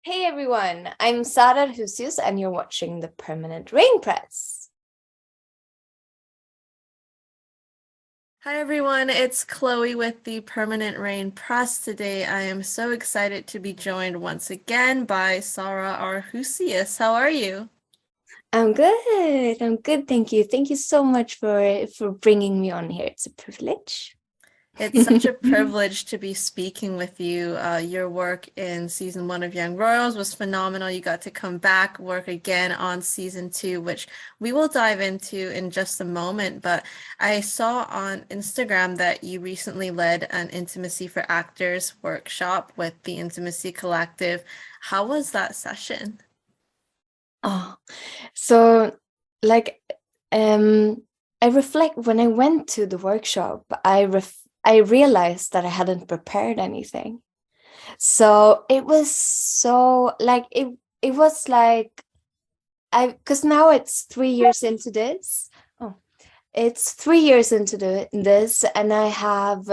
Hey everyone, I'm Sara Arrhusius and you're watching the Permanent Rain Press. Hi everyone, it's Chloe with the Permanent Rain Press. Today I am so excited to be joined once again by Sara Arrhusius. How are you? I'm good, thank you. Thank you so much for bringing me on here. It's a privilege. It's such a privilege to be speaking with you. Your work in season 1 of Young Royals was phenomenal. You got to come back, work again on season 2, which we will dive into in just a moment. But I saw on Instagram that you recently led an Intimacy for Actors workshop with the Intimacy Collective. How was that session? Oh, so like I reflect when I went to the workshop, I realized that I hadn't prepared anything. So it was so like it was like because now it's 3 years into this. Oh, it's 3 years into this, and I have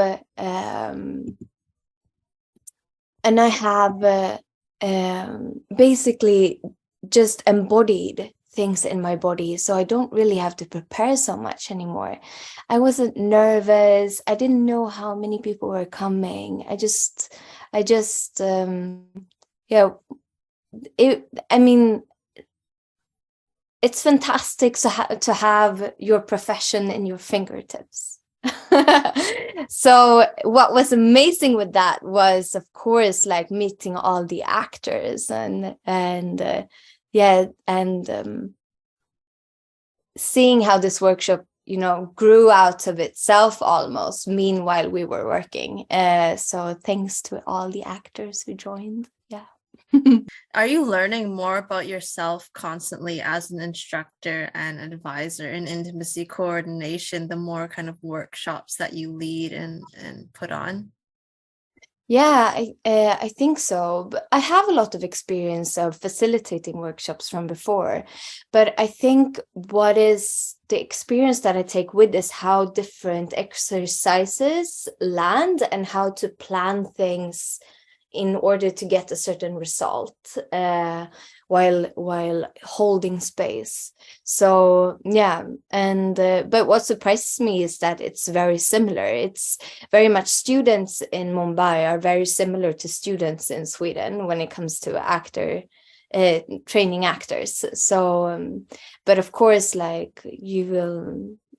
basically just embodied things in my body, so I don't really have to prepare so much anymore. I wasn't nervous. I didn't know how many people were coming. I just yeah. I mean, it's fantastic to have your profession in your fingertips. So what was amazing with that was, of course, like meeting all the actors and yeah, and seeing how this workshop, grew out of itself almost meanwhile we were working. So thanks to all the actors who joined. Yeah. Are you learning more about yourself constantly as an instructor and advisor in intimacy coordination, the more kind of workshops that you lead and put on? Yeah, I think so. But I have a lot of experience of facilitating workshops from before. But I think what is the experience that I take with is how different exercises land and how to plan things in order to get a certain result, while holding space. So yeah, and but what surprises me is that it's very similar. It's very much students in Mumbai are very similar to students in Sweden when it comes to training actors. So but of course, like,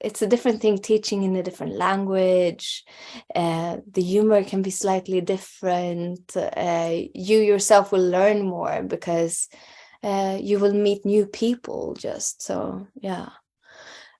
it's a different thing teaching in a different language. The humor can be slightly different. You yourself will learn more because you will meet new people, just so yeah.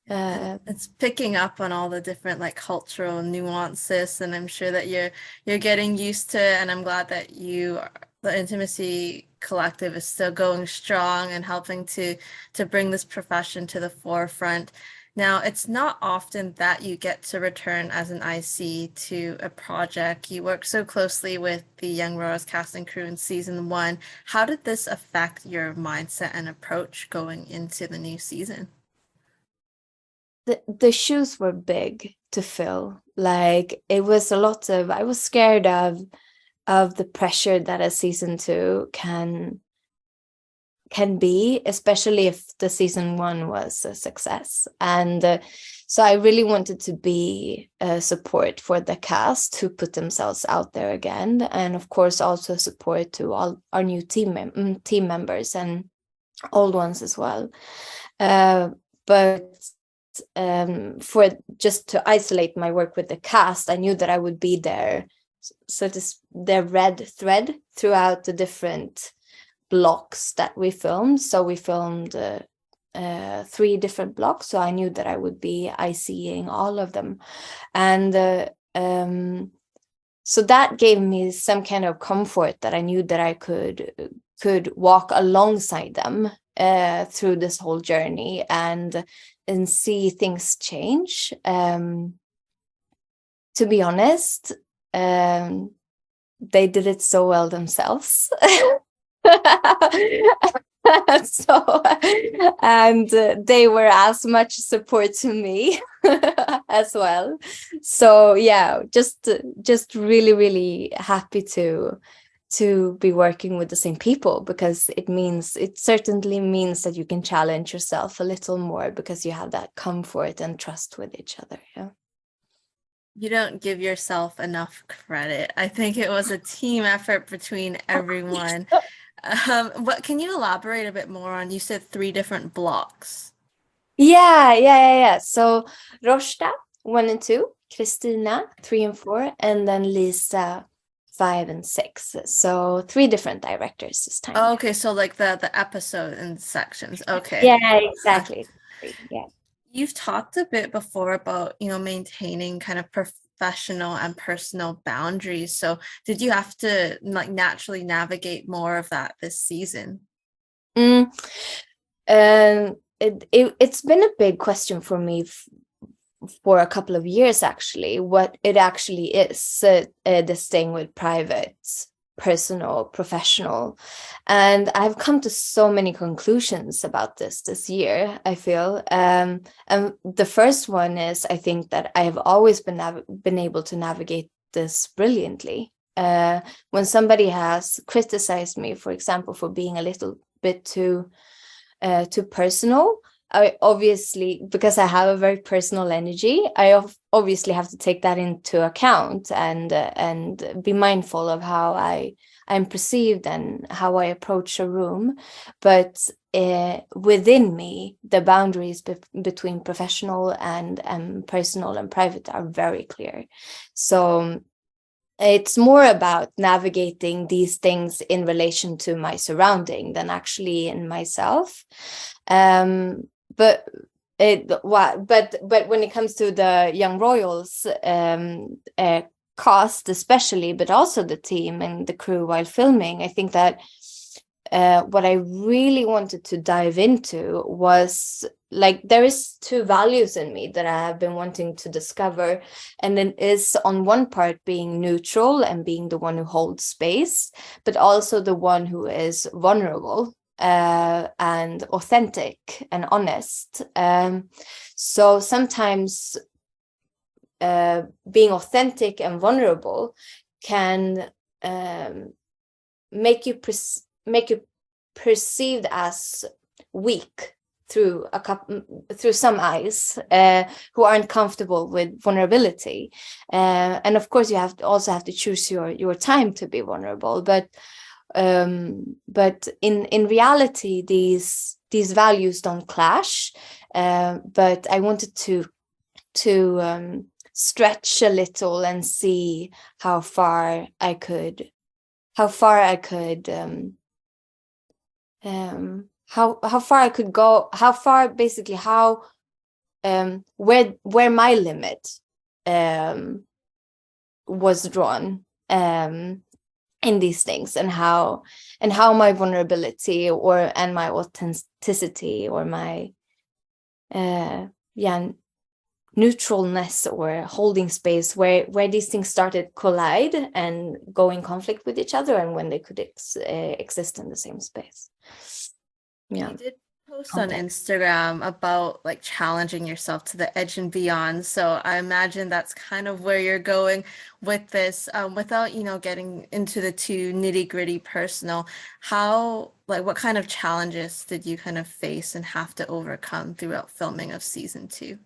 It's picking up on all the different like cultural nuances, and I'm sure that you're getting used to it, and I'm glad that the Intimacy Collective is still going strong and helping to bring this profession to the forefront. Now, it's not often that you get to return as an IC to a project. You work so closely with the Young Royals cast and crew in season 1. How did this affect your mindset and approach going into the new season? The shoes were big to fill. Like, it was a lot of, I was scared of the pressure that a season 2 can be, especially if the season 1 was a success. And so I really wanted to be a support for the cast who put themselves out there again, and of course also support to all our new team members and old ones as well. But for just to isolate my work with the cast, I knew that I would be there, so this the red thread throughout the different blocks that we filmed. So we filmed 3 different blocks, so I knew that I would be ICing all of them. And so that gave me some kind of comfort, that I knew that I could walk alongside them through this whole journey and see things change. To be honest, they did it so well themselves. So, and they were as much support to me as well. So yeah, just really happy to be working with the same people, because it certainly means that you can challenge yourself a little more because you have that comfort and trust with each other. Yeah. You don't give yourself enough credit. I think it was a team effort between everyone. What can you elaborate a bit more on? You said 3 different blocks. Yeah. So Rosta 1 and 2, Kristina 3 and 4, and then Lisa 5 and 6. So 3 different directors this time. Oh, okay, so like the episode and sections. Okay. Yeah, exactly. Yeah. You've talked a bit before about, maintaining kind of professional and personal boundaries. So did you have to like naturally navigate more of that this season? It's been a big question for me for a couple of years, actually, what it actually is, this thing with private, personal, professional. And I've come to so many conclusions about this year, I feel. And the first one is, I think that I have always been able to navigate this brilliantly. When somebody has criticized me, for example, for being a little bit too personal, I obviously, because I have a very personal energy, I obviously have to take that into account and be mindful of how I'm perceived and how I approach a room. But within me, the boundaries between professional and personal and private are very clear. So it's more about navigating these things in relation to my surrounding than actually in myself. But when it comes to the Young Royals cast especially, but also the team and the crew while filming, I think that what I really wanted to dive into was, like, there is 2 values in me that I have been wanting to discover, and it is on one part being neutral and being the one who holds space, but also the one who is vulnerable and authentic and honest. So sometimes being authentic and vulnerable can make you perceived as weak through some eyes who aren't comfortable with vulnerability, and of course you also have to choose your time to be vulnerable. But in reality, these values don't clash. But I wanted to stretch a little and see how far I could go, where my limit was drawn in these things, and how my vulnerability and my authenticity or my neutralness or holding space, where these things started collide and go in conflict with each other, and when they could exist in the same space. You did post on Instagram about like challenging yourself to the edge and beyond, so I imagine that's kind of where you're going with this, without getting into the too nitty-gritty personal. What kind of challenges did you kind of face and have to overcome throughout filming of season 2?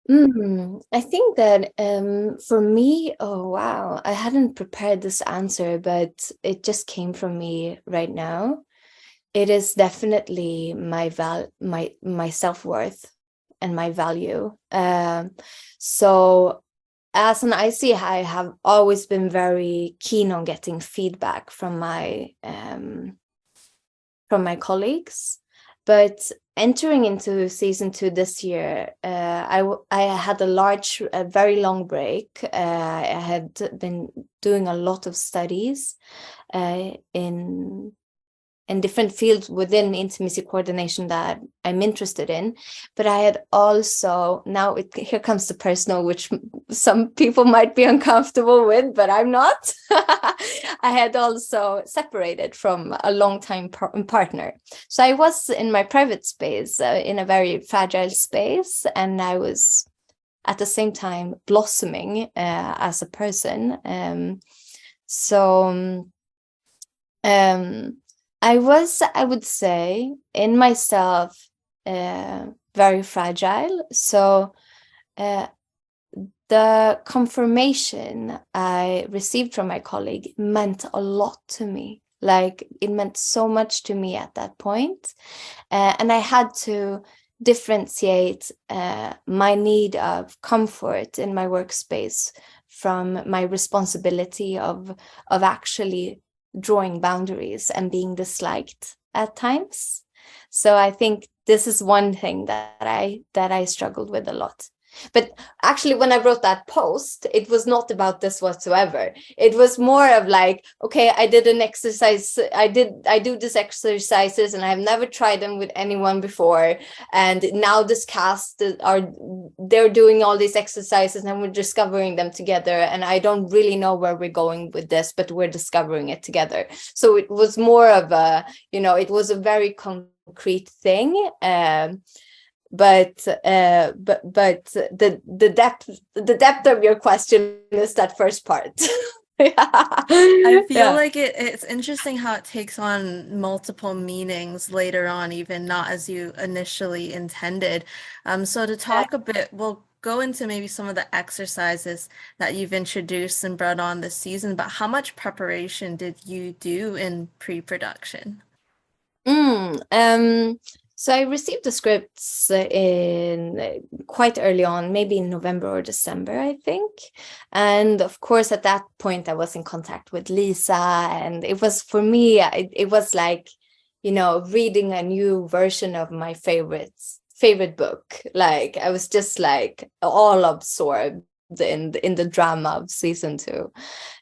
I think that for me, oh wow, I hadn't prepared this answer, but it just came from me right now. It is definitely my self-worth and my value. So as an IC, I have always been very keen on getting feedback from my colleagues. But entering into season 2 this year, I had a very long break. I had been doing a lot of studies in different fields within intimacy coordination that I'm interested in. But I had also, here comes the personal, which some people might be uncomfortable with, but I'm not. I had also separated from a long-time partner. So I was in my private space, in a very fragile space, and I was at the same time blossoming as a person. So I would say, in myself, very fragile. So the confirmation I received from my colleague meant a lot to me. Like, it meant so much to me at that point. And I had to differentiate my need of comfort in my workspace from my responsibility of actually drawing boundaries and being disliked at times. So I think this is one thing that I struggled with a lot. But actually, when I wrote that post, it was not about this whatsoever. It was more of like, okay, I did an exercise. I do these exercises, and I've never tried them with anyone before. And now this cast they're doing all these exercises, and we're discovering them together. And I don't really know where we're going with this, but we're discovering it together. So it was more of a, it was a very concrete thing. But the depth of your question is that first part. Yeah. I feel like it's interesting how it takes on multiple meanings later on, even not as you initially intended. So to talk a bit, we'll go into maybe some of the exercises that you've introduced and brought on this season, but how much preparation did you do in pre-production? So I received the scripts in quite early on, maybe in November or December, I think. And of course, at that point, I was in contact with Lisa, and it was, for me, it was like, reading a new version of my favorite book. Like, I was just like all absorbed in the drama of season 2,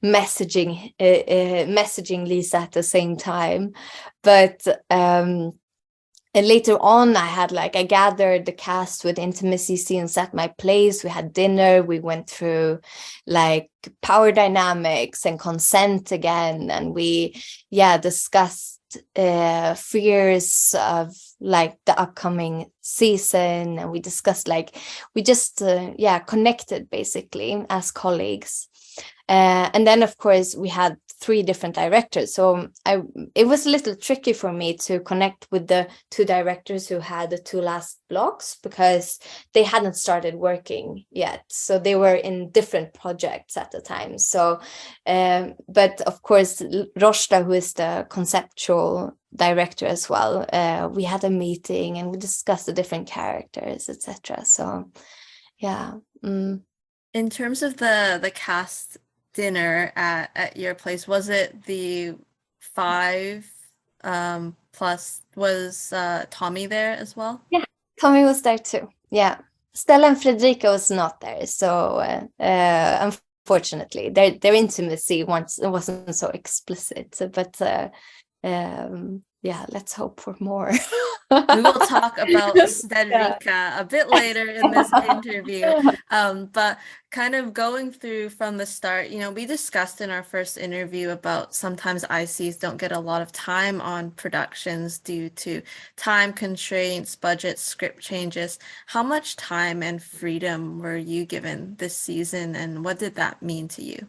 messaging Lisa at the same time. But and later on, I gathered the cast with intimacy scenes at my place. We had dinner. We went through like power dynamics and consent again. And we, discussed fears of like the upcoming season. And we discussed connected basically as colleagues. And then, of course, we had 3 different directors. So it was a little tricky for me to connect with the 2 directors who had the 2 last blocks, because they hadn't started working yet. So they were in different projects at the time. So, but of course, Roshda, who is the conceptual director as well, we had a meeting and we discussed the different characters, etc. So, yeah. In terms of the cast dinner at your place, was it the 5 plus, was Tommy there as well? Yeah, Tommy was there too. Yeah, Stella and Fredrika was not there, so unfortunately their intimacy wasn't so explicit, but let's hope for more. We will talk about Fredrika a bit later in this interview. But kind of going through from the start, we discussed in our first interview about sometimes ICs don't get a lot of time on productions due to time constraints, budget, script changes. How much time and freedom were you given this season, and what did that mean to you?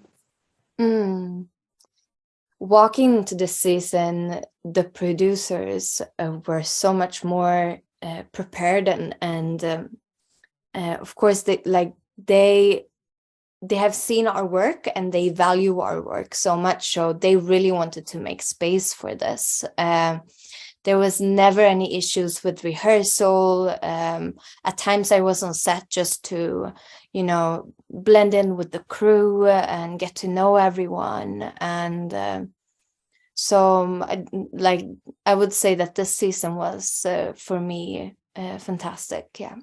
Walking into this season, the producers were so much more prepared, and of course they have seen our work and they value our work so much, so they really wanted to make space for this. There was never any issues with rehearsal. At times I was on set just to, blend in with the crew and get to know everyone. And so I would say that this season was, for me, fantastic. Yeah.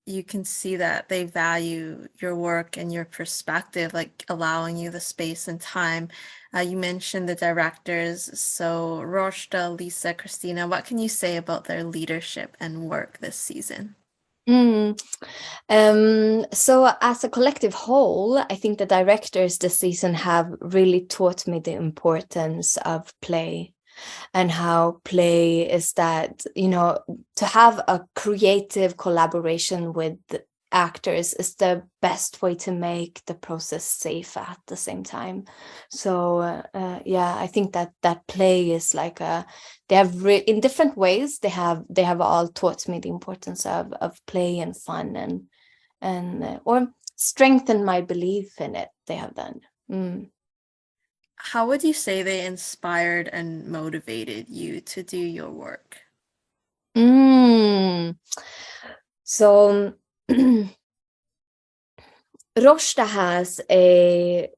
You can see that they value your work and your perspective, like allowing you the space and time. You mentioned the directors, so Roshda, Lisa, Christina, what can you say about their leadership and work this season? So as a collective whole, I think the directors this season have really taught me the importance of play, and how play is that, to have a creative collaboration with actors is the best way to make the process safe at the same time. So I think that play is like they have in different ways they have all taught me the importance of play and fun and or strengthened my belief in it. They have done. How would you say they inspired and motivated you to do your work? So Roshda has a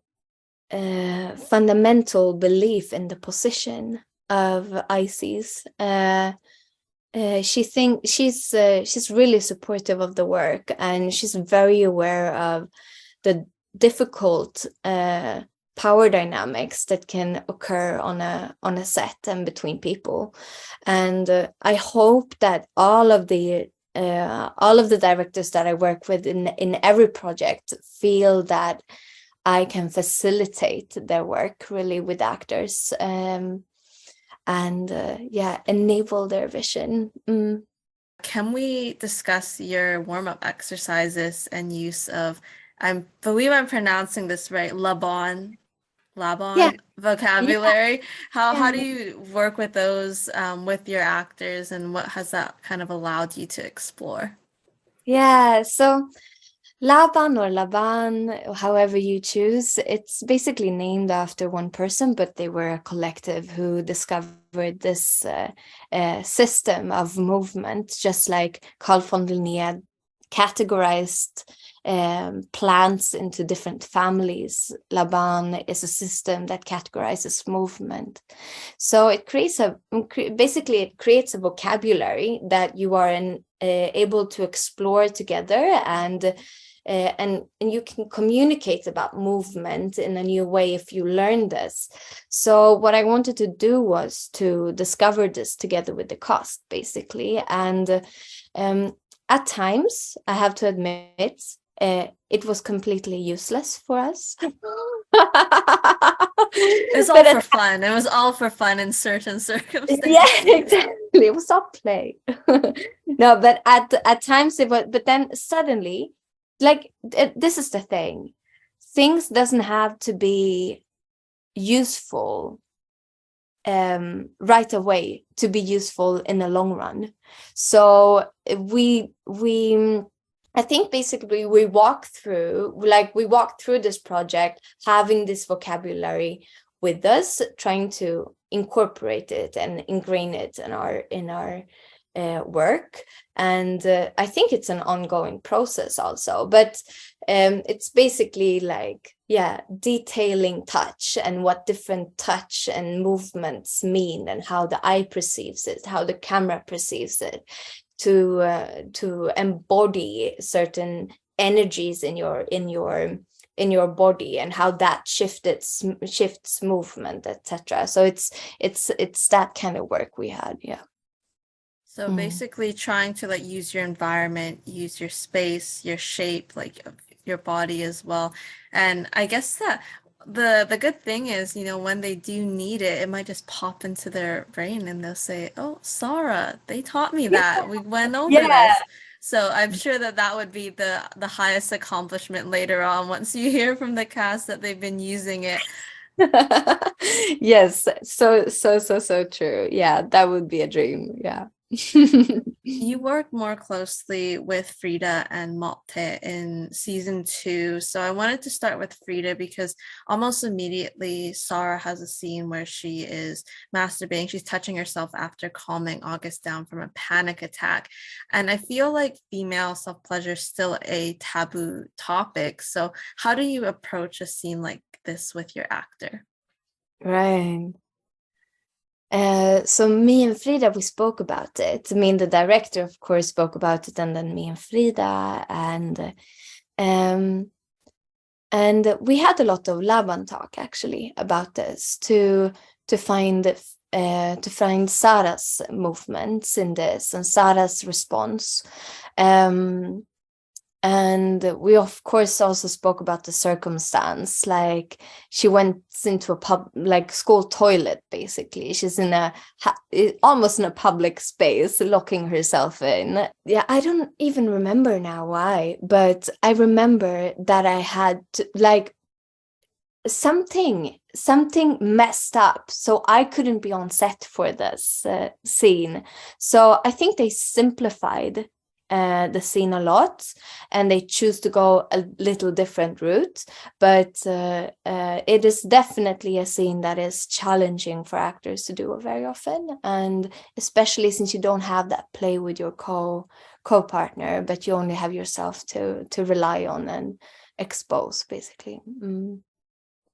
fundamental belief in the position of Isis. She's really supportive of the work, and she's very aware of the difficult power dynamics that can occur on a set and between people. And I hope that all of the directors that I work with in every project feel that I can facilitate their work really with actors, and enable their vision. Can we discuss your warm-up exercises and use of, I believe I'm pronouncing this right, Laban vocabulary? How do you work with those with your actors, and what has that kind of allowed you to explore? So Laban or Laban, however you choose, it's basically named after one person, but they were a collective who discovered this system of movement, just like Carl von Linné categorized plants into different families. Laban is a system that categorizes movement. So it creates a vocabulary that you are able to explore together, and you can communicate about movement in a new way if you learn this. So what I wanted to do was to discover this together with the cast, basically. And at times, I have to admit, it was completely useless for us. It's all for fun. It was all for fun in certain circumstances. Yeah, exactly. It was all play. No, but at times it was. But then suddenly, like this is the thing: things doesn't have to be useful right away to be useful in the long run. So I think basically we walked through this project having this vocabulary with us, trying to incorporate it and ingrain it in our work. And I think it's an ongoing process also, but it's basically like detailing touch and what different touch and movements mean, and how the eye perceives it, how the camera perceives it, to embody certain energies in your body, and how that shifts movement, etc. So it's that kind of work we had. So basically trying to like use your environment, use your space, your shape, like your body as well. And I guess that the good thing is, when they do need it, it might just pop into their brain and they'll say, "Oh, Sara, they taught me that. We went over this." So I'm sure that would be the highest accomplishment later on, once you hear from the cast that they've been using it. Yes, so true. Yeah, that would be a dream. Yeah. You work more closely with Frida and Malte in season 2. So I wanted to start with Frida because almost immediately Sara has a scene where she is masturbating. She's touching herself after calming August down from a panic attack. And I feel like female self-pleasure is still a taboo topic. So how do you approach a scene like this with your actor? Right. So me and Frida, we spoke about it. I mean, the director, of course, spoke about it, and then me and Frida, and we had a lot of Laban talk actually about this to find Sara's movements in this and Sara's response. And we of course also spoke about the circumstance, like she went into a school toilet, basically. She's in almost in a public space, locking herself in. Yeah, I don't even remember now why, but I remember that I had like something messed up, so I couldn't be on set for this scene. So I think they simplified the scene a lot, and they choose to go a little different route, but it is definitely a scene that is challenging for actors to do very often, and especially since you don't have that play with your co-partner, but you only have yourself to rely on and expose, basically.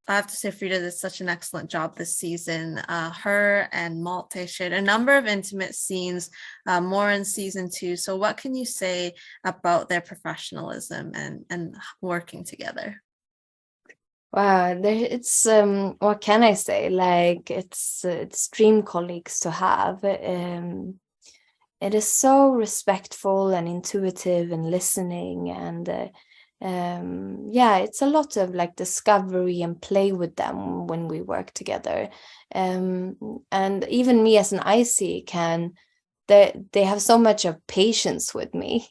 I have to say, Frida did such an excellent job this season. Her and Malte shared a number of intimate scenes, more in season 2. So what can you say about their professionalism and working together? Wow, it's what can I say? Like, it's dream colleagues to have. It is so respectful and intuitive and listening, and yeah, it's a lot of like discovery and play with them when we work together, and even me as an IC they have so much of patience with me.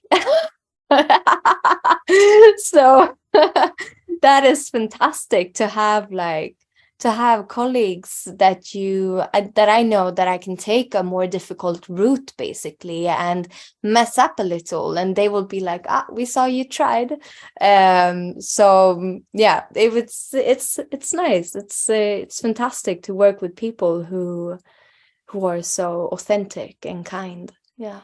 So that is fantastic to have colleagues that I know that I can take a more difficult route, basically, and mess up a little, and they will be like, we saw you tried. So yeah, it's nice. It's fantastic to work with people who are so authentic and kind. Yeah.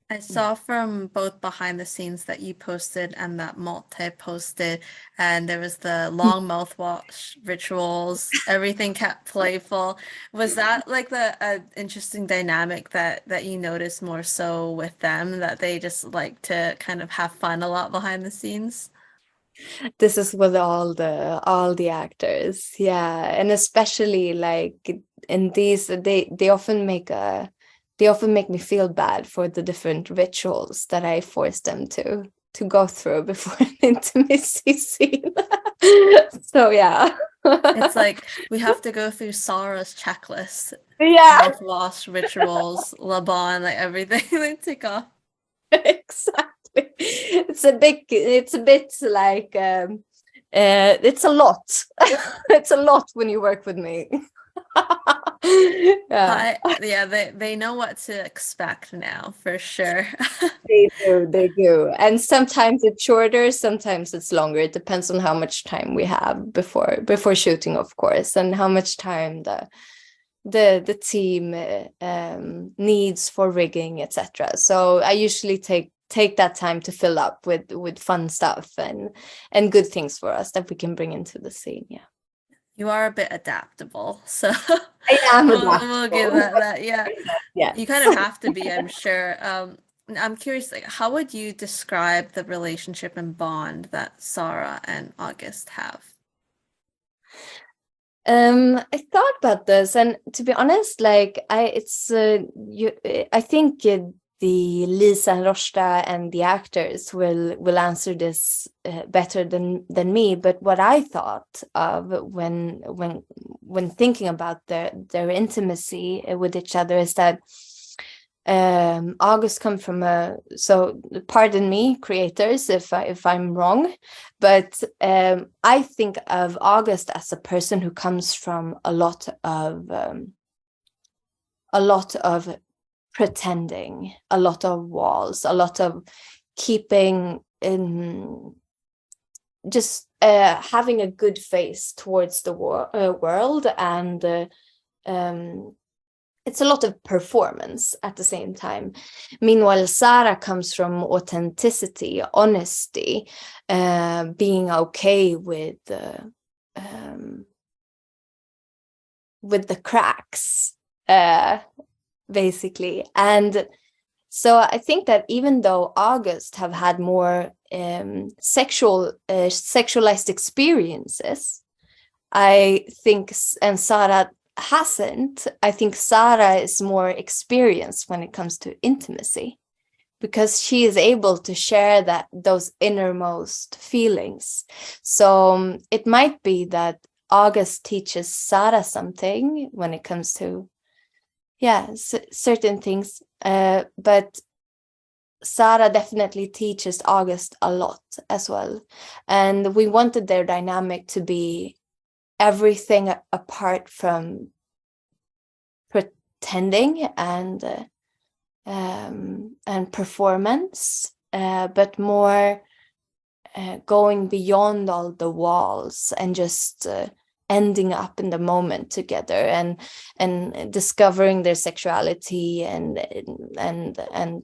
I saw from both behind the scenes that you posted and that Malte posted, and there was the long mouthwash rituals, everything kept playful. Was that like the interesting dynamic that you noticed more so with them, that they just like to kind of have fun a lot behind the scenes? This is with all the actors, yeah, and especially like in these, they often make me feel bad for the different rituals that I force them to go through before an intimacy scene. So yeah. It's like we have to go through Sara's checklist, Yeah. mouthwash rituals, Laban, like everything they tick off. Exactly. It's a bit like it's a lot. It's a lot when you work with me. Yeah. Yeah, they know what to expect now for sure. They do. And sometimes it's shorter, sometimes it's longer. It depends on how much time we have before shooting, of course, and how much time the team needs for rigging, etc. So I usually take that time to fill up with fun stuff and good things for us that we can bring into the scene. Yeah. You are a bit adaptable, so I am we'll give adaptable. that. Yeah. Yeah. You kind of have to be, I'm sure. I'm curious, like, how would you describe the relationship and bond that Sara and August have? I thought about this, and to be honest, like I think the Lisa and Rosta and the actors will answer this better than me. But what I thought of when thinking about their intimacy with each other is that August come from so pardon me, creators, if I'm wrong, but I think of August as a person who comes from a lot of pretending, a lot of walls, a lot of keeping in, just having a good face towards the world, and it's a lot of performance at the same time. Meanwhile, Sara comes from authenticity, honesty, being okay with the cracks, basically. And so I think that even though August have had more sexualized experiences, I think, and Sara hasn't. I think Sara is more experienced when it comes to intimacy, because she is able to share those innermost feelings. So it might be that August teaches Sara something when it comes to certain things, but Sara definitely teaches August a lot as well. And we wanted their dynamic to be everything apart from pretending and performance, but more going beyond all the walls and just ending up in the moment together and discovering their sexuality and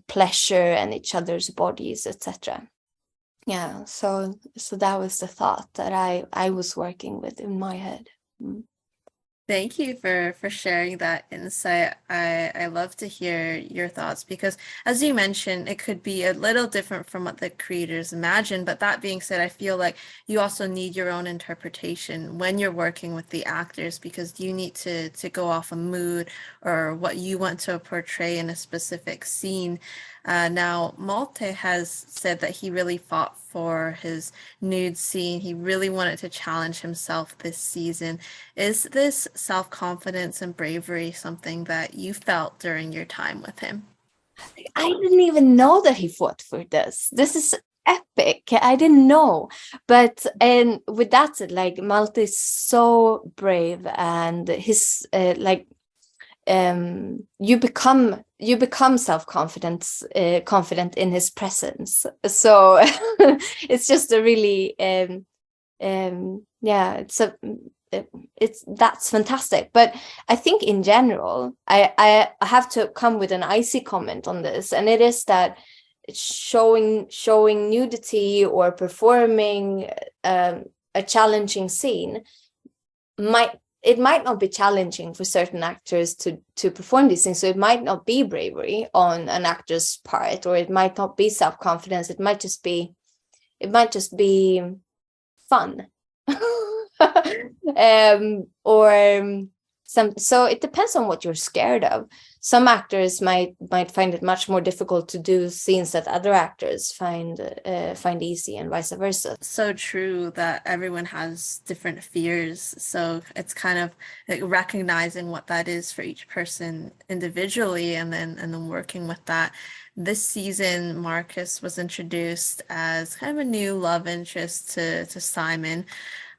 pleasure and each other's bodies, etc. Yeah, so that was the thought that I was working with in my head. Thank you for sharing that insight. I love to hear your thoughts because, as you mentioned, it could be a little different from what the creators imagine. But that being said, I feel like you also need your own interpretation when you're working with the actors, because you need to go off a mood or what you want to portray in a specific scene. Now, Malte has said that he really fought for his nude scene. He really wanted to challenge himself this season. Is this self-confidence and bravery something that you felt during your time with him? I didn't even know that he fought for this. This is epic. I didn't know. But and with that said, like, Malte is so brave, and his you become self-confident confident in his presence. So it's just a really that's fantastic. But I think in general, I have to come with an icy comment on this, and it is that showing nudity or performing a challenging scene might not be challenging for certain actors to perform these things. So it might not be bravery on an actor's part, or it might not be self-confidence. It might just be fun. So it depends on what you're scared of. Some actors might find it much more difficult to do scenes that other actors find easy, and vice versa. So true that everyone has different fears. So it's kind of like recognizing what that is for each person individually, and then working with that. This season, Marcus was introduced as kind of a new love interest to Simon.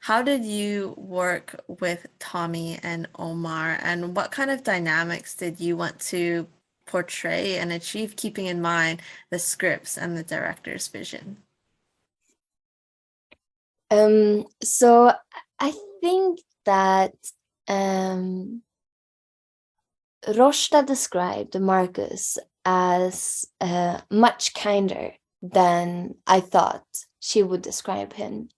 How did you work with Tommy and Omar, and what kind of dynamics did you want to portray and achieve, keeping in mind the scripts and the director's vision? So I think that Roshda described Marcus as much kinder than I thought she would describe him.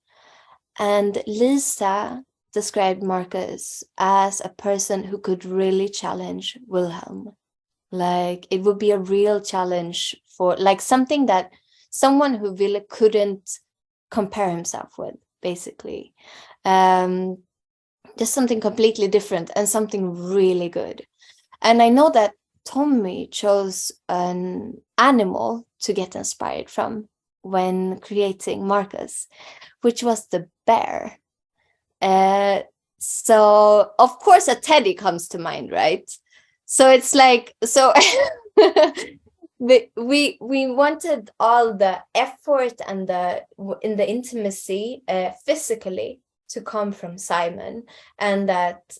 And Lisa described Marcus as a person who could really challenge Wilhelm. Like, it would be a real challenge for, like, something that someone who really couldn't compare himself with, basically. Just something completely different and something really good. And I know that Tommy chose an animal to get inspired from when creating Marcus, which was the bear. So of course a teddy comes to mind, right? So it's like, so we wanted all the effort and in the intimacy physically to come from Simon, and that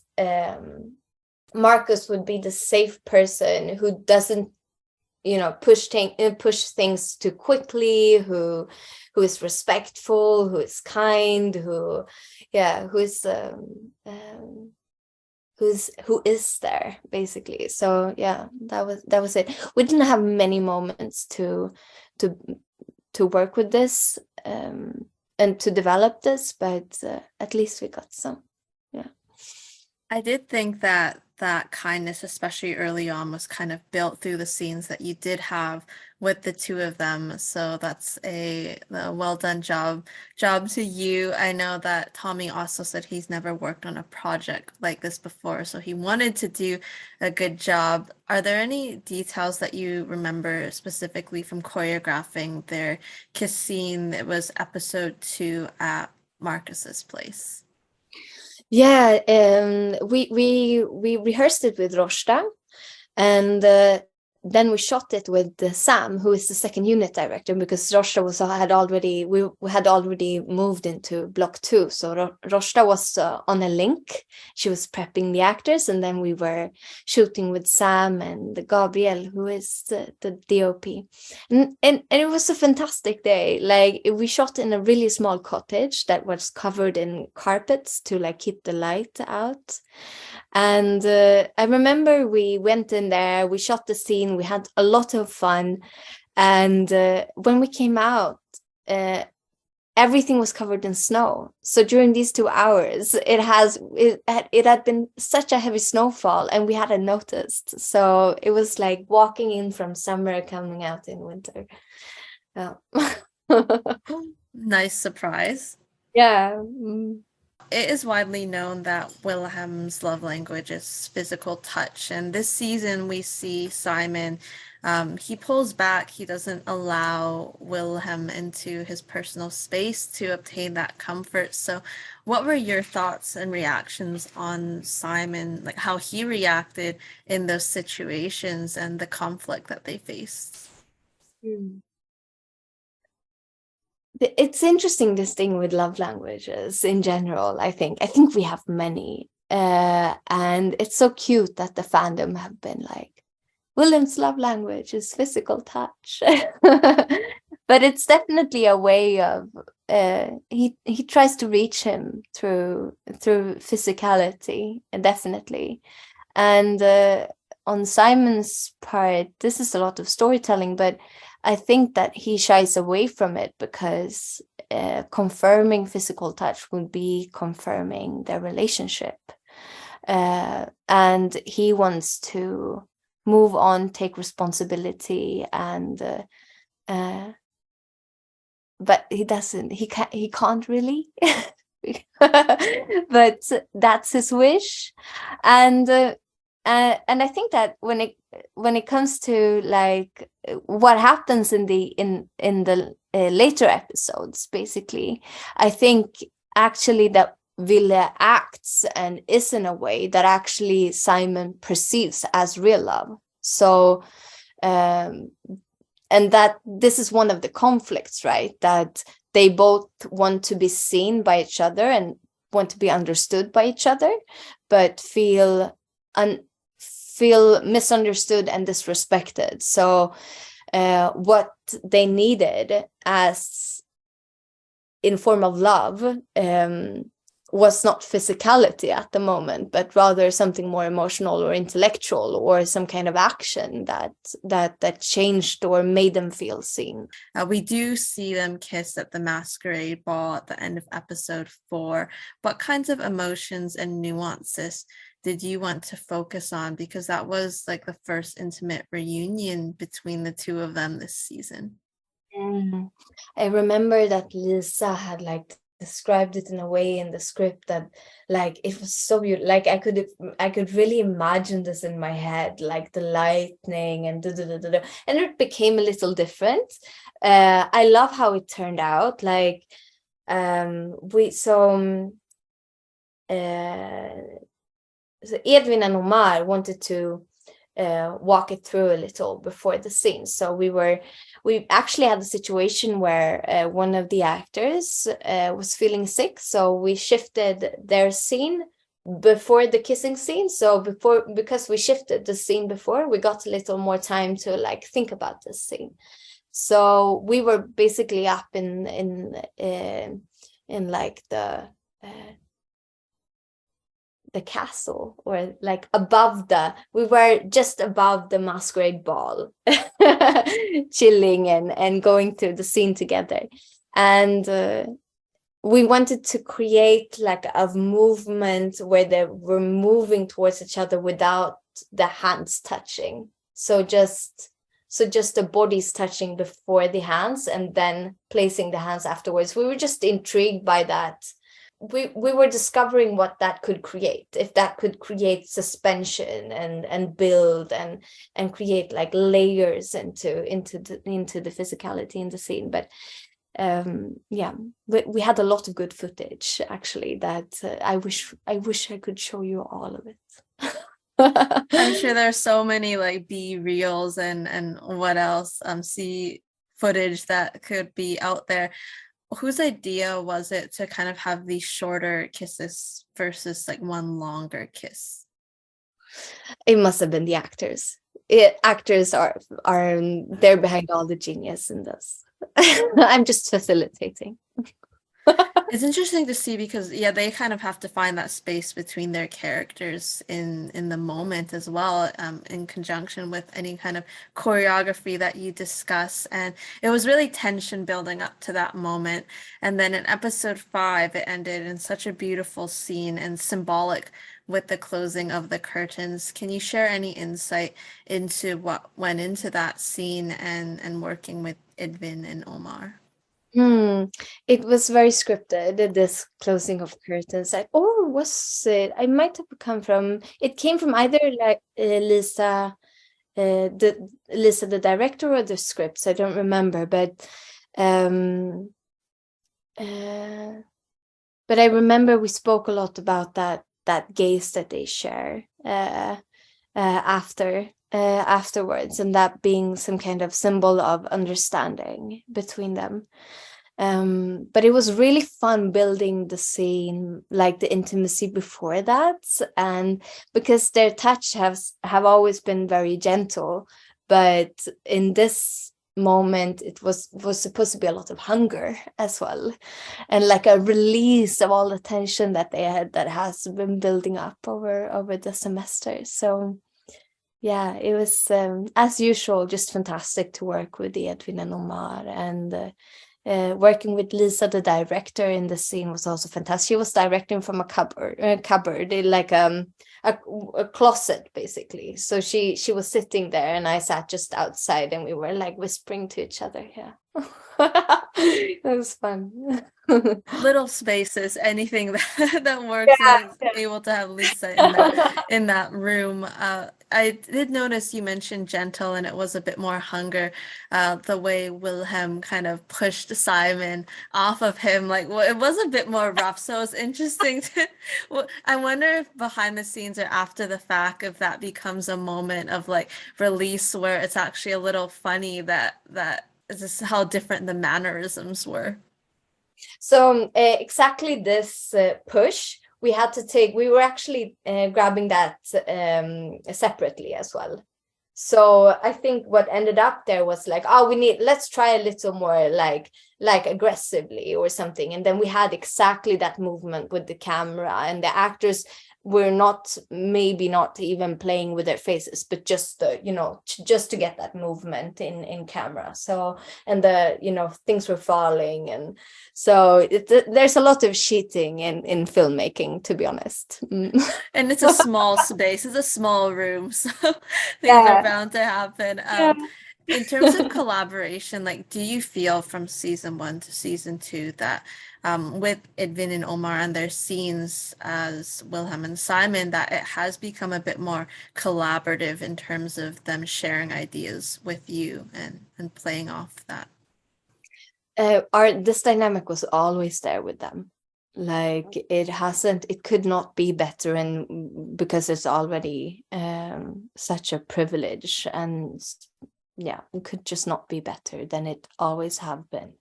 Marcus would be the safe person who doesn't, push things too quickly, who is respectful, who is kind, who is there, basically. So yeah, that was it. We didn't have many moments to work with this and to develop this, but at least we got some. Yeah. I did think that that kindness, especially early on, was kind of built through the scenes that you did have with the two of them. So that's a well done job to you. I know that Tommy also said he's never worked on a project like this before, so he wanted to do a good job. Are there any details that you remember specifically from choreographing their kiss scene? It was episode 2 at Marcus's place. Yeah, we rehearsed it with Rosta, and then we shot it with Sam, who is the second unit director, because Rosta we had already moved into block 2, so Rosta was on a link. She was prepping the actors, and then we were shooting with Sam and Gabriel, who is the DOP, and it was a fantastic day. Like, we shot in a really small cottage that was covered in carpets to like keep the light out. And I remember we went in there, we shot the scene, we had a lot of fun. And when we came out, everything was covered in snow. So during these 2 hours, it had been such a heavy snowfall, and we hadn't noticed. So it was like walking in from summer, coming out in winter. Yeah. Nice surprise. Yeah. It is widely known that Wilhelm's love language is physical touch, and this season we see Simon, he pulls back. He doesn't allow Wilhelm into his personal space to obtain that comfort. So what were your thoughts and reactions on Simon, like how he reacted in those situations and the conflict that they faced? It's interesting, this thing with love languages in general. I think we have many, and it's so cute that the fandom have been like, William's love language is physical touch. But it's definitely a way of he tries to reach him through physicality, definitely. And on Simon's part, this is a lot of storytelling, but I think that he shies away from it because confirming physical touch would be confirming their relationship. And he wants to move on, take responsibility, and but he doesn't. He can't really. But that's his wish, and I think that when it comes to like what happens in the later episodes, basically, I think actually that Ville acts and is in a way that actually Simon perceives as real love. So and that this is one of the conflicts, right? That they both want to be seen by each other and want to be understood by each other, but feel misunderstood and disrespected. So what they needed as in form of love was not physicality at the moment, but rather something more emotional or intellectual, or some kind of action that changed or made them feel seen. We do see them kiss at the masquerade ball at the end of episode 4. What kinds of emotions and nuances did you want to focus on? Because that was like the first intimate reunion between the two of them this season. I remember that Lisa had like described it in a way in the script that like it was so beautiful. Like I could really imagine this in my head, like the lightning and and it became a little different. I love how it turned out. Like so Edvin and Omar wanted to walk it through a little before the scene. So we actually had a situation where one of the actors was feeling sick, so we shifted their scene before the kissing scene. So because we shifted the scene before, we got a little more time to like think about this scene. So we were basically up in like the castle, or like we were just above the masquerade ball, chilling and going through the scene together. And we wanted to create like a movement where they were moving towards each other without the hands touching. So just the bodies touching before the hands and then placing the hands afterwards. We were just intrigued by that. We were discovering what that could create, if that could create suspension and build and create like layers into the physicality in the scene. But we had a lot of good footage actually that I wish I could show you all of it. I'm sure there's so many like B reels and what else C footage that could be out there. Whose idea was it to kind of have these shorter kisses versus like one longer kiss? It must have been the actors. Actors are they're behind all the genius in this. I'm just facilitating. It's interesting to see because they kind of have to find that space between their characters in the moment as well, in conjunction with any kind of choreography that you discuss. And it was really tension building up to that moment. And then in episode 5, it ended in such a beautiful scene and symbolic with the closing of the curtains. Can you share any insight into what went into that scene and working with Edvin and Omar? It was very scripted, this closing of curtains. Or was it? I might have it came from either like Lisa, the director, or the scripts. I don't remember, but I remember we spoke a lot about that gaze that they share afterwards, and that being some kind of symbol of understanding between them. But it was really fun building the scene, like the intimacy before that, and because their touch have always been very gentle, but in this moment it was supposed to be a lot of hunger as well, and like a release of all the tension that they had that has been building up over the semester. So yeah, it was as usual just fantastic to work with Edvin and Omar, and working with Lisa, the director, in the scene was also fantastic. She was directing from a cupboard, like a closet basically. So she was sitting there and I sat just outside and we were like whispering to each other. Yeah. It was fun. Little spaces, anything that works, and able to have Lisa in that room. I did notice you mentioned gentle, and it was a bit more hunger. The way Wilhelm kind of pushed Simon off of him, like it was a bit more rough. So it's interesting I wonder if behind the scenes or after the fact, if that becomes a moment of like release where it's actually a little funny that is this how different the mannerisms were. So exactly this push we had to take. We were actually grabbing that separately as well. So I think what ended up there was like, let's try a little more like aggressively or something. And then we had exactly that movement with the camera, and the actors were maybe not even playing with their faces, but just just to get that movement in camera. So, and things were falling, and so there's a lot of cheating in filmmaking, to be honest. And it's a small space, it's a small room, so things are bound to happen. In terms of collaboration, like, do you feel from season 1 to season 2 that with Edvin and Omar and their scenes as Wilhelm and Simon, that it has become a bit more collaborative in terms of them sharing ideas with you and playing off that? This dynamic was always there with them. Like it could not be better, and because it's already such a privilege, and it could just not be better than it always have been.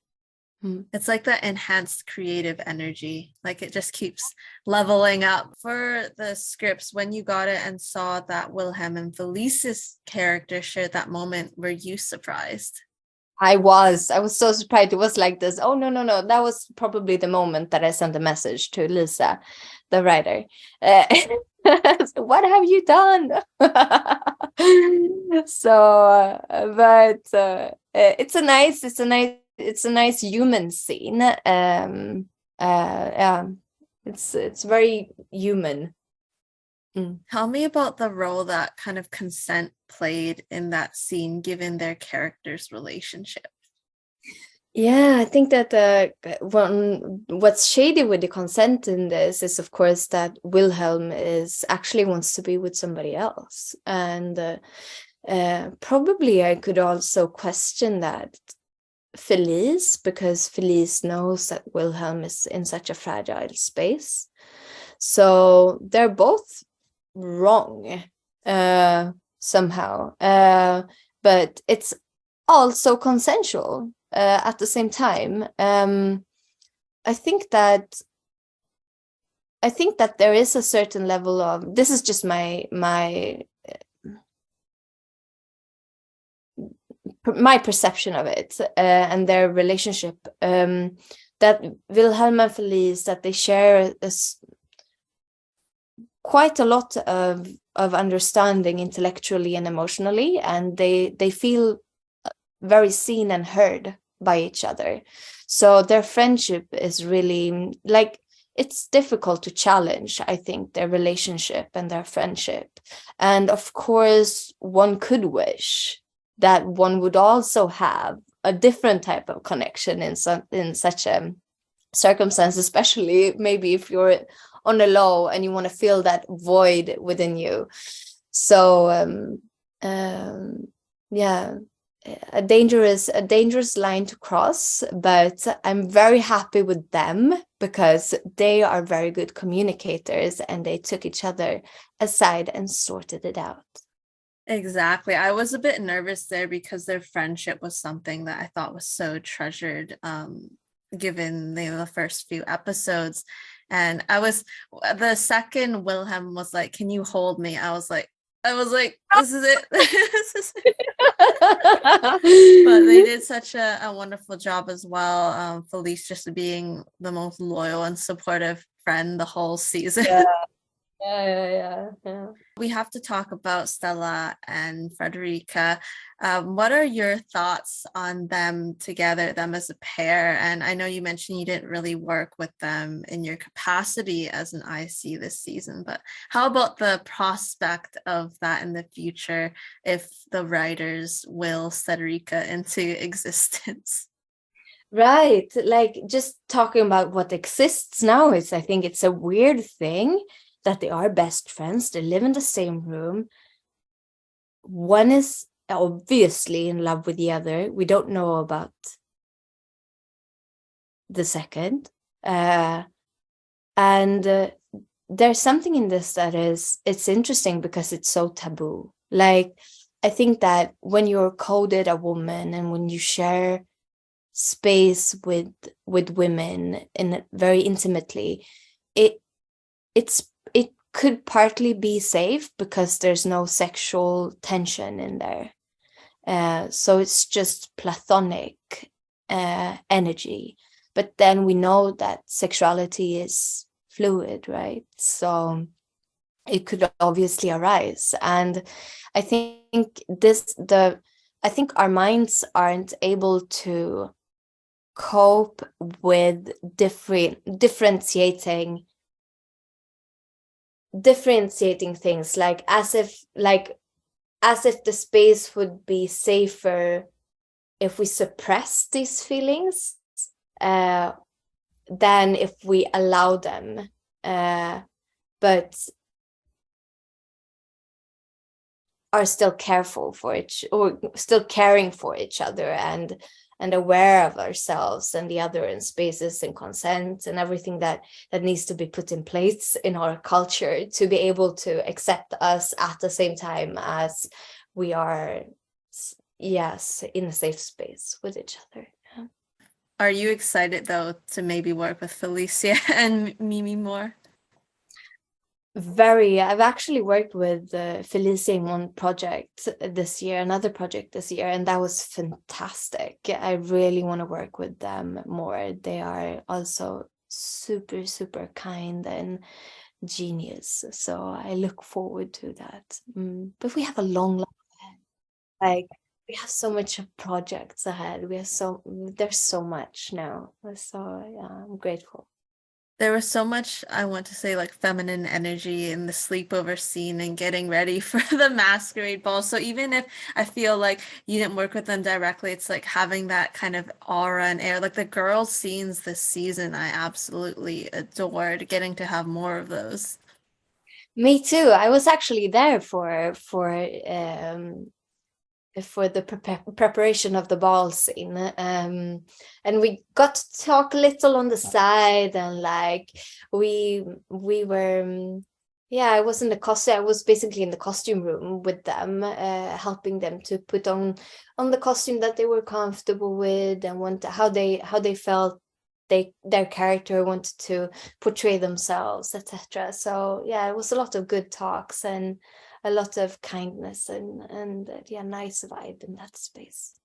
It's like that enhanced creative energy, like it just keeps leveling up. For the scripts, when you got it and saw that Wilhelm and Felice's character shared that moment, were you surprised? I was so surprised. It was like this. Oh, no. That was probably the moment that I sent a message to Lisa, the writer. So what have you done? So, but it's a nice human scene. Yeah, it's very human. Tell me about the role that kind of consent played in that scene, given their characters' relationship. Yeah, I think that what's shady with the consent in this is, of course, that Wilhelm actually wants to be with somebody else, and probably I could also question that Felice, because Felice knows that Wilhelm is in such a fragile space, so they're both wrong somehow, but it's also consensual at the same time. I think that there is a certain level of, this is just my perception of it, and their relationship, that Wilhelm and Felice, that they share quite a lot of understanding intellectually and emotionally, and they feel very seen and heard by each other. So their friendship is really, like, it's difficult to challenge, I think, their relationship and their friendship. And of course, one could wish that one would also have a different type of connection in such a circumstance, especially maybe if you're on a low and you want to fill that void within you. So yeah, a dangerous line to cross, but I'm very happy with them because they are very good communicators and they took each other aside and sorted it out. Exactly. I was a bit nervous there because their friendship was something that I thought was so treasured, given the first few episodes. And the second Wilhelm was like, "Can you hold me?" I was like, this is it. This is it. But they did such a wonderful job as well. Felice just being the most loyal and supportive friend the whole season. Yeah. We have to talk about Stella and Fredrika. What are your thoughts on them together, them as a pair? And I know you mentioned you didn't really work with them in your capacity as an IC this season, but how about the prospect of that in the future if the writers will Fredrika into existence? Right. Like, just talking about what exists now, I think it's a weird thing that they are best friends. They live in the same room. One is obviously in love with the other. We don't know about the second. And there's something in this that it's interesting because it's so taboo. Like, I think that when you're coded a woman and when you share space with women in very intimately, it could partly be safe because there's no sexual tension in there. So it's just platonic energy. But then we know that sexuality is fluid, right? So it could obviously arise. And I think I think our minds aren't able to cope with differentiating things, like as if the space would be safer if we suppress these feelings than if we allow them, but are still careful for or still caring for each other and aware of ourselves and the other in spaces and consent and everything that needs to be put in place in our culture to be able to accept us at the same time as we are, yes, in a safe space with each other. Yeah. Are you excited though to maybe work with Felicia and Mimi more? Very. I've actually worked with Felice in another project this year, and that was fantastic. I really want to work with them more. They are also super, super kind and genius. So I look forward to that. But we have a long ahead. Like, we have so much projects ahead. There's so much now. So yeah, I'm grateful. There was so much, I want to say, like feminine energy in the sleepover scene and getting ready for the masquerade ball. So even if I feel like you didn't work with them directly, it's like having that kind of aura and air. Like the girl scenes this season, I absolutely adored getting to have more of those. Me too. I was actually there for the preparation of the ball scene, and we got to talk a little on the side, and like we were yeah, I was in the costume. I was basically in the costume room with them, helping them to put on the costume that they were comfortable with and how they felt their character wanted to portray themselves, etc. So yeah, it was a lot of good talks and a lot of kindness and yeah, nice vibe in that space.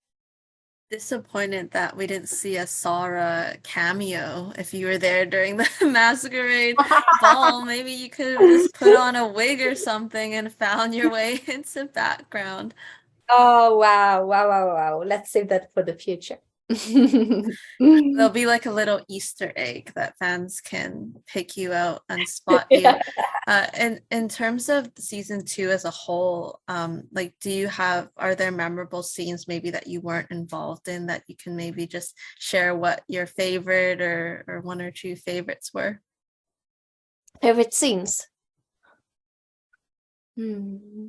Disappointed that we didn't see a Sara cameo. If you were there during the masquerade ball, maybe you could have just put on a wig or something and found your way into background. Oh wow. Let's save that for the future. There'll be like a little Easter egg that fans can pick you out and spot you. Yeah. And in terms of season 2 as a whole, like are there memorable scenes maybe that you weren't involved in that you can maybe just share what your favorite or one or two favorites were? Favorite scenes. Hmm.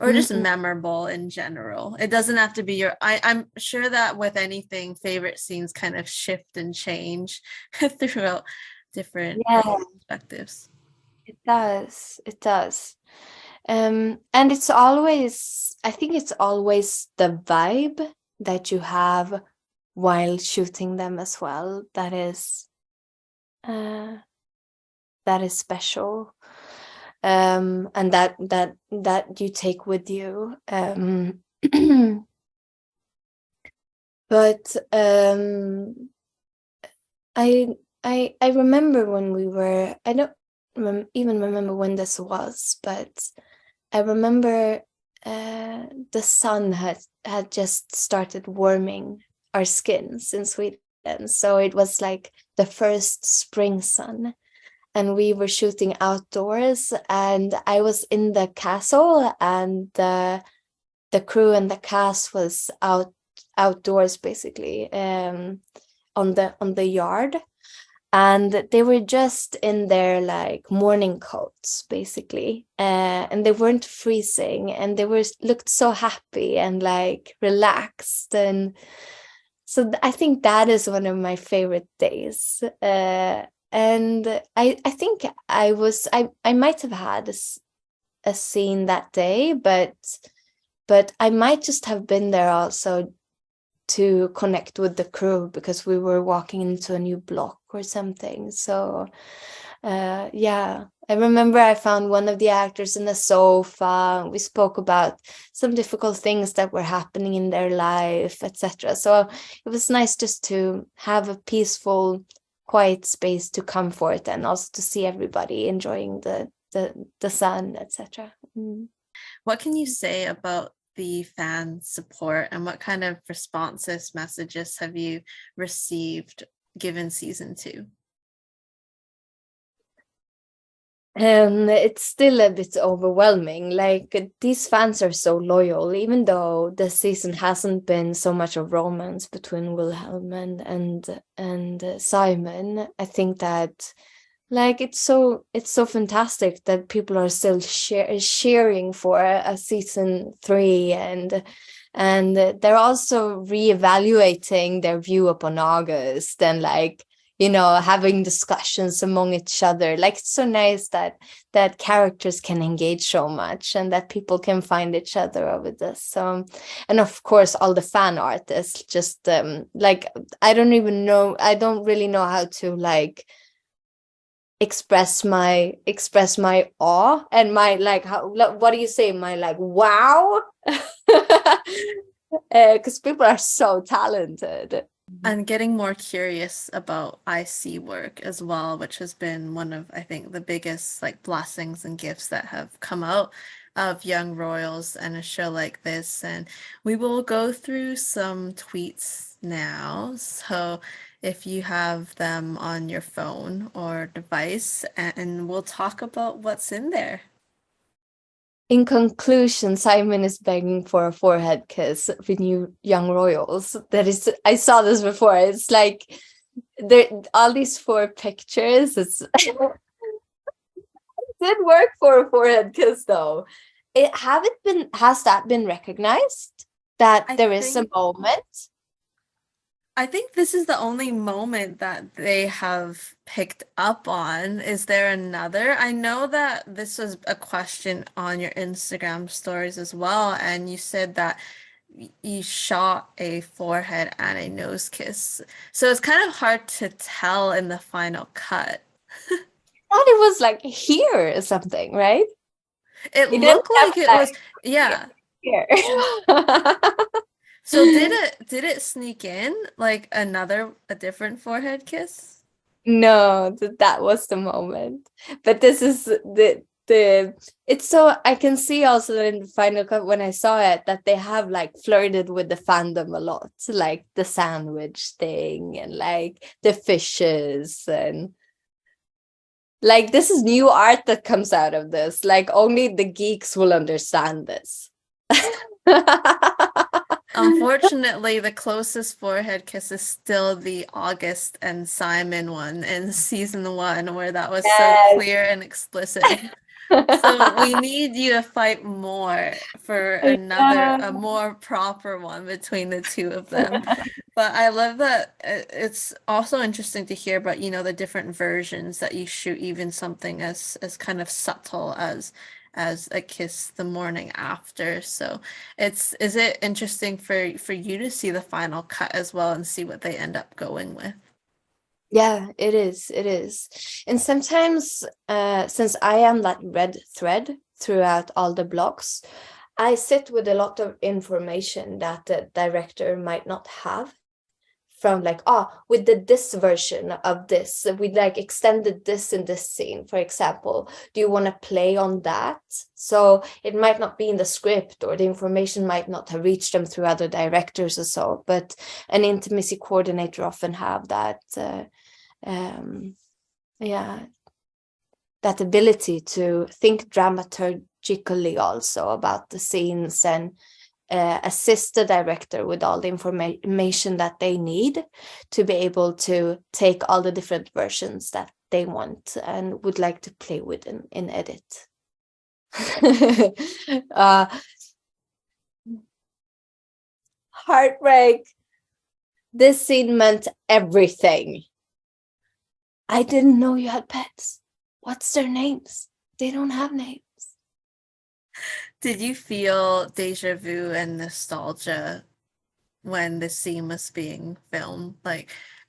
Or just memorable in general. It doesn't have to be I'm sure that with anything, favorite scenes kind of shift and change throughout different perspectives. It does. And it's always, I think it's always the vibe that you have while shooting them as well uh, that is special. And that you take with you. But I remember when we were, I don't even remember when this was, but I remember the sun had just started warming our skins in Sweden. So it was like the first spring sun, and we were shooting outdoors, and I was in the castle, and the crew and the cast was outdoors basically, on the yard, and they were just in their like morning coats basically, and they weren't freezing, and they looked so happy and like relaxed, and so I think that is one of my favorite days. And I think I might have had a scene that day, but I might just have been there also to connect with the crew because we were walking into a new block or something. So yeah, I remember I found one of the actors in the sofa. We spoke about some difficult things that were happening in their life, etc. So it was nice just to have a peaceful, quiet space to comfort, and also to see everybody enjoying the sun, etc. What can you say about the fan support, and what kind of responses, messages have you received given season 2? It's still a bit overwhelming. Like, these fans are so loyal, even though the season hasn't been so much of romance between Wilhelm and Simon. I think that like it's so fantastic that people are still cheering for a season 3, and they're also reevaluating their view upon August, and like, you know, having discussions among each other. Like, it's so nice that characters can engage so much and that people can find each other over this. So, and of course all the fan art is just like, I don't really know how to like express my awe and my like, what do you say, my like wow, because people are so talented. And getting more curious about IC work as well, which has been one of, I think, the biggest like blessings and gifts that have come out of Young Royals and a show like this. And we will go through some tweets now. So if you have them on your phone or device, and we'll talk about what's in there. In conclusion, Simon is begging for a forehead kiss with new young royals. That is, I saw this before. It's like there all these 4 pictures. It's it did work for a forehead kiss though. Has that been recognized that there is a moment? I think this is the only moment that they have picked up on. Is there another? I know that this was a question on your Instagram stories as well, and you said that you shot a forehead and a nose kiss. So it's kind of hard to tell in the final cut. I thought it was like here or something, right? It He didn't looked have like it like was, yeah. here. So did it sneak in like a different forehead kiss? No, that was the moment. But this is the it's so I can see also in the final cut when I saw it that they have like flirted with the fandom a lot, like the sandwich thing and like the fishes and like this is new art that comes out of this. Like only the geeks will understand this. Unfortunately, the closest forehead kiss is still the August and Simon one in season 1, where that was so clear and explicit. So we need you to fight more for a more proper one between the two of them. But I love that it's also interesting to hear about, the different versions that you shoot, even something as kind of subtle as a kiss the morning after. So is it interesting for you to see the final cut as well and see what they end up going with? Yeah, it is. And sometimes since I am that red thread throughout all the blocks, I sit with a lot of information that the director might not have from like, we did this version of this, we like extended this in this scene, for example. Do you want to play on that? So it might not be in the script, or the information might not have reached them through other directors or so, but an intimacy coordinator often have that that ability to think dramaturgically also about the scenes and assist the director with all the information that they need to be able to take all the different versions that they want and would like to play with in edit. Heartbreak. This scene meant everything. I didn't know you had pets. What's their names? They don't have names. Did you feel deja vu and nostalgia when the scene was being filmed?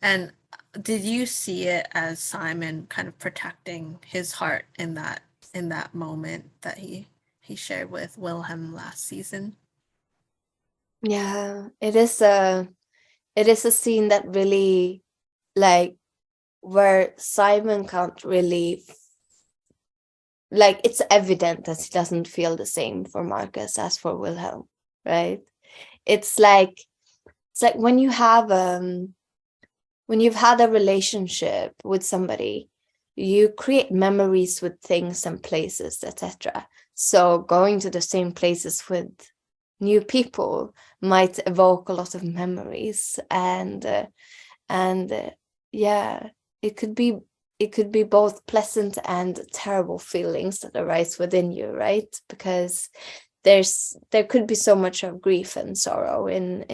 And did you see it as Simon kind of protecting his heart in that moment that he shared with Wilhelm last season? Yeah, it is a scene that really, like, where Simon can't really, like, it's evident that he doesn't feel the same for Marcus as for Wilhelm, right? It's like when you have when you've had a relationship with somebody, you create memories with things and places, etc. So going to the same places with new people might evoke a lot of memories, and yeah, it could be both pleasant and terrible feelings that arise within you, right? Because there could be so much of grief and sorrow in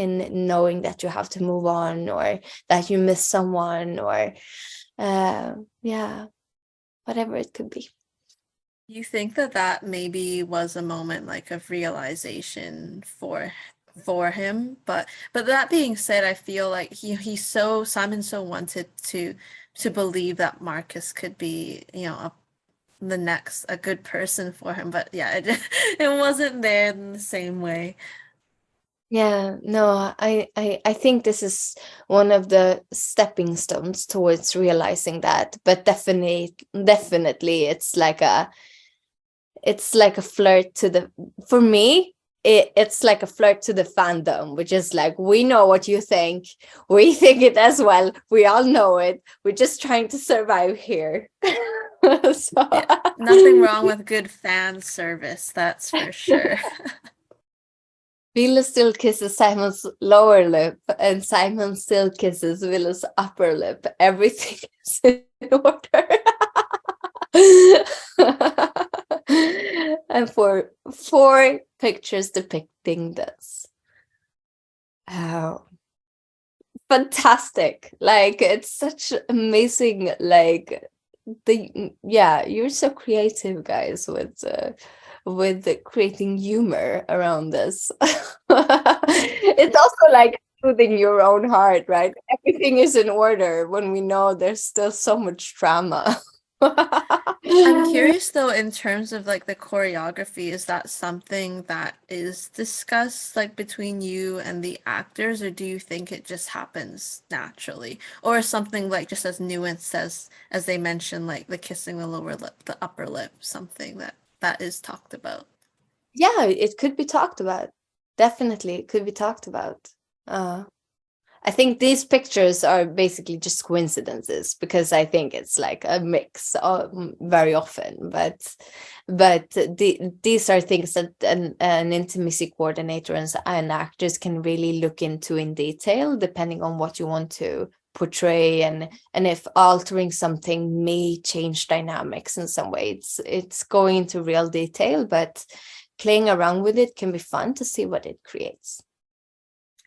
knowing that you have to move on, or that you miss someone, or whatever it could be. You think that maybe was a moment like of realization for him, but that being said, I feel like Simon so wanted to believe that Marcus could be, a good person for him, but yeah, it wasn't there in the same way. Yeah, no, I think this is one of the stepping stones towards realizing that, but definitely it's like a flirt for me, it's like a flirt to the fandom, which is like, we know what you think, we think it as well, we all know it, we're just trying to survive here. So Yeah, nothing wrong with good fan service, that's for sure. Wille still kisses Simon's lower lip, and Simon still kisses Wille's upper lip. Everything is in order. And for 4 pictures depicting this. Oh, fantastic. Like, it's such amazing, like, you're so creative, guys, with creating humor around this. It's also like soothing your own heart, right? Everything is in order when we know there's still so much drama. I'm curious though, in terms of like the choreography, is that something that is discussed like between you and the actors, or do you think it just happens naturally? Or something like just as nuanced as they mentioned, like the kissing the lower lip, the upper lip, something that is talked about? Yeah, it could be talked about. Definitely, it could be talked about. I think these pictures are basically just coincidences, because I think it's like a mix very often. But these are things that an intimacy coordinator and actors can really look into in detail, depending on what you want to portray, and if altering something may change dynamics in some way. It's going into real detail, but playing around with it can be fun to see what it creates.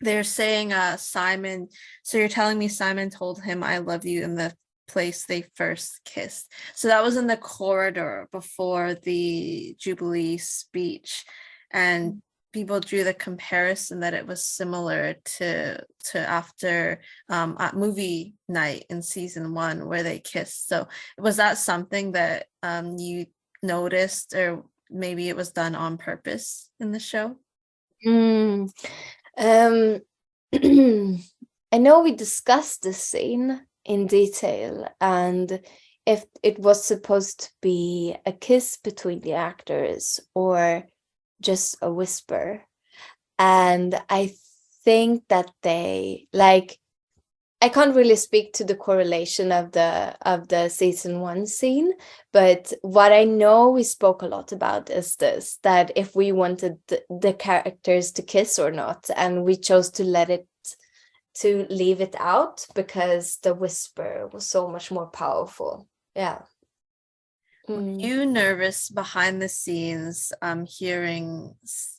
They're saying Simon, so you're telling me Simon told him I love you in the place they first kissed. So that was in the corridor before the Jubilee speech, and people drew the comparison that it was similar to after at movie night in season 1 where they kissed. So was that something that you noticed, or maybe it was done on purpose in the show? I know we discussed this scene in detail, and if it was supposed to be a kiss between the actors or just a whisper. And I think that they, like, I can't really speak to the correlation of the season 1 scene, but what I know we spoke a lot about is this, that if we wanted the characters to kiss or not, and we chose to leave it out because the whisper was so much more powerful. Yeah. Were you nervous behind the scenes hearing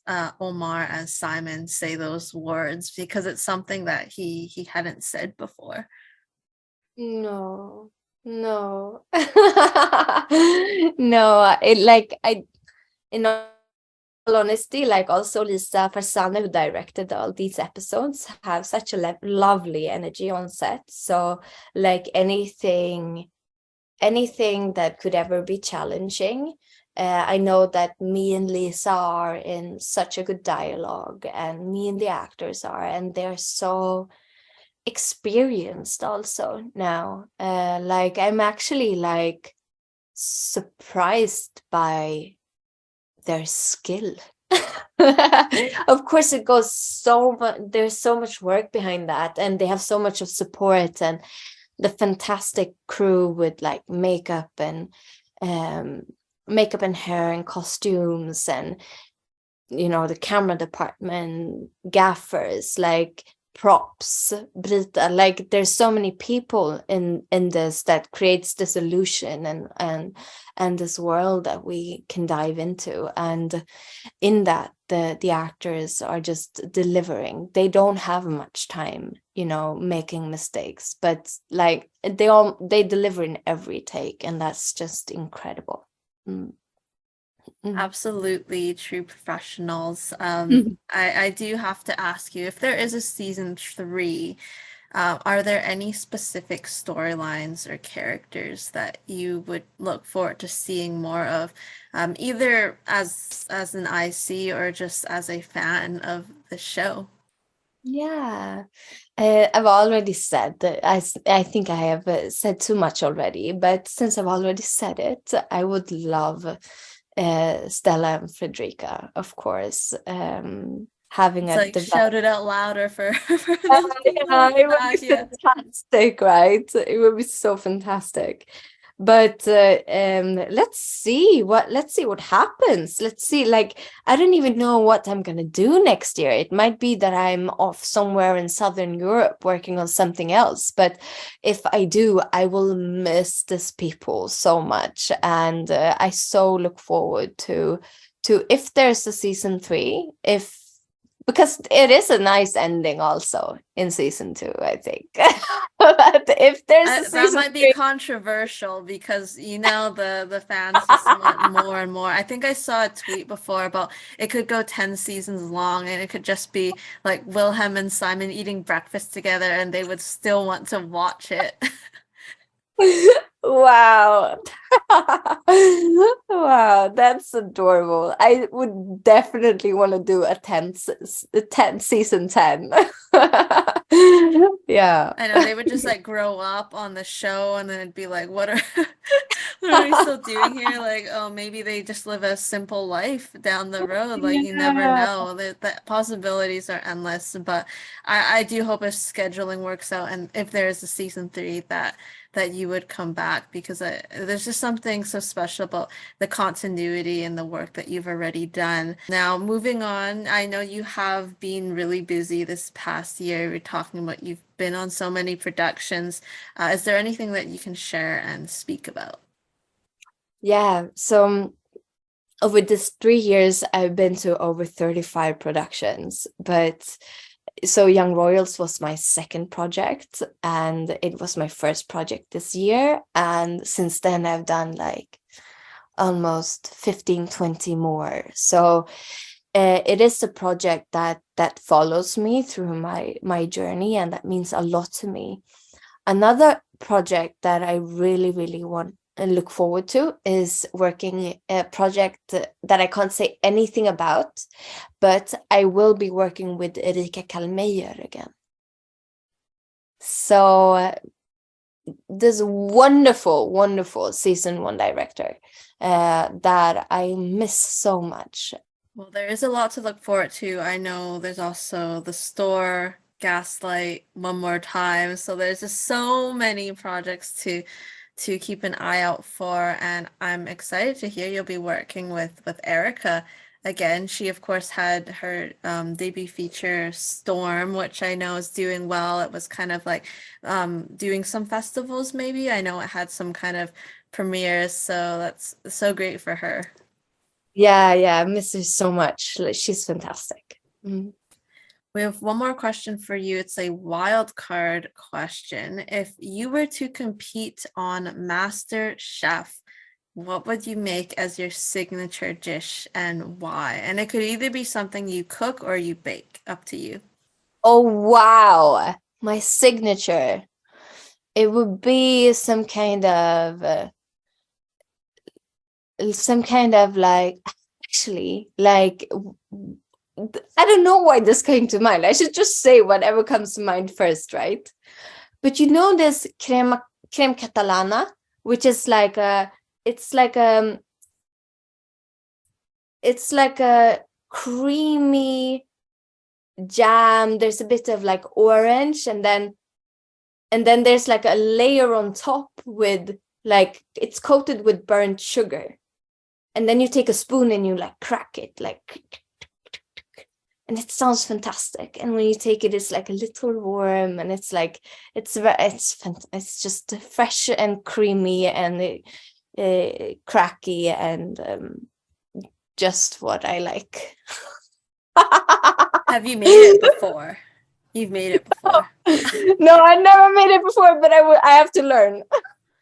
Omar and Simon say those words, because it's something that he hadn't said before? No. No. No, in all honesty, like, also Lisa Farsana, who directed all these episodes, have such a lovely energy on set. So like anything that could ever be challenging, I know that me and Lisa are in such a good dialogue, and me and the actors are, and they're so experienced also now. Like, I'm actually like surprised by their skill. Of course, it goes so much, there's so much work behind that, and they have so much of support, and the fantastic crew with like makeup and hair and costumes, and the camera department, gaffers, like props, Brita, like there's so many people in this that creates this illusion and this world that we can dive into, and in that the actors are just delivering. They don't have much time, making mistakes, but like they deliver in every take, and that's just incredible. Absolutely, true professionals. I do have to ask you, if there is a season 3, are there any specific storylines or characters that you would look forward to seeing more of, either as an IC or just as a fan of the show? Yeah, I've already said that I think I have said too much already, but since I've already said it, I would love Stella and Fredrika, of course. Having It's a like shout it out louder for those people yeah, in the it would back. be Yeah. fantastic, right? It would be so fantastic. But let's see what happens. Let's see. Like, I don't even know what I'm gonna do next year. It might be that I'm off somewhere in Southern Europe working on something else. But if I do, I will miss these people so much, and I so look forward to if there's a season 3, because it is a nice ending also in season 2, I think. But if there's a That season might be 3, controversial because the fans just want more and more. I think I saw a tweet before about it could go 10 seasons long and it could just be like Wilhelm and Simon eating breakfast together and they would still want to watch it. wow. Wow, that's adorable. I would definitely want to do a 10 season 10. Yeah. I know they would just like grow up on the show and then it'd be like, what are we still doing here? Like, oh, maybe they just live a simple life down the road. Like, you never Yeah. know. The possibilities are endless. But I do hope if scheduling works out and if there is a season 3 that you would come back because there's just something so special about the continuity and the work that you've already done. Now, moving on, I know you have been really busy this past year. We're talking about you've been on so many productions. Is there anything that you can share and speak about? Yeah. So over this 3 years, I've been to over 35 productions, but so Young Royals was my second project and it was my first project this year. And since then I've done like almost 15, 20 more. So it is a project that follows me through my journey, and that means a lot to me. Another project that I really, really want and look forward to is working a project that I can't say anything about, but I will be working with Erika Kalmeyer again. So this wonderful, wonderful season 1 director that I miss so much. Well, there is a lot to look forward to. I know there's also The Store, Gaslight, One More Time. So there's just so many projects to keep an eye out for, and I'm excited to hear you'll be working with Erica again. She of course had her debut feature Storm, which I know is doing well. It was kind of like doing some festivals maybe. I know it had some kind of premieres, so that's so great for her. Yeah, I miss her so much. Like, she's fantastic. Mm. We have one more question for you. It's a wild card question. If you were to compete on Master Chef, what would you make as your signature dish and why? And it could either be something you cook or you bake, up to you. Oh, wow. My signature. It would be some kind of like, actually, like, I don't know why this came to mind. I should just say whatever comes to mind first, right? But you know this creme catalana, which is like it's like a creamy jam. There's a bit of like orange, and then there's like a layer on top with like it's coated with burnt sugar. And then you take a spoon and you like crack it, like, and it sounds fantastic. And when you take it, it's like a little warm, and it's like it's just fresh and creamy and cracky, and just what I like. Have you made it before? You've made it before. No, I never made it before, but I have to learn.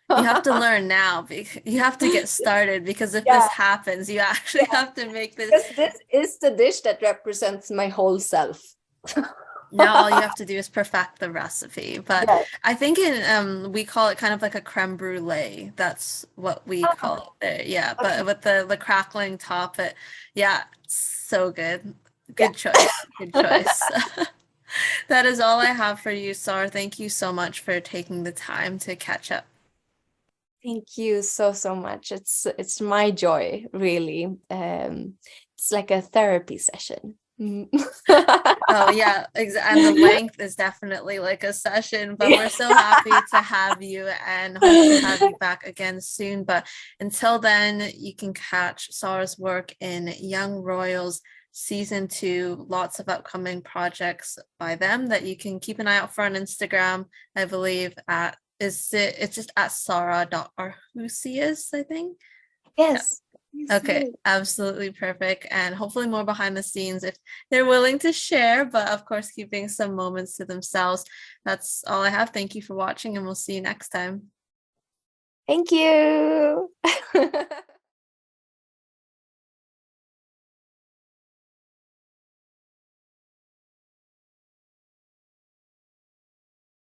You have to learn now. You have to get started because if Yeah. this happens, you actually have to make this. Because this is the dish that represents my whole self. Now all you have to do is perfect the recipe. But Yeah. I think in we call it kind of like a creme brulee. That's what we call it there. Yeah, but with the crackling top, yeah, so good. Good choice. Good choice. That is all I have for you, Sar. Thank you so much for taking the time to catch up. Thank you so much. It's my joy, really. It's like a therapy session. Oh yeah, and the length is definitely like a session, but we're so happy to have you and hope to have you back again soon. But until then, you can catch Sara's work in Young Royals season 2. Lots of upcoming projects by them that you can keep an eye out for on Instagram. I believe it's just at Sara.Arrhusius, I think. Yes. Okay, absolutely perfect. And hopefully more behind the scenes if they're willing to share, but of course, keeping some moments to themselves. That's all I have. Thank you for watching, and we'll see you next time. Thank you.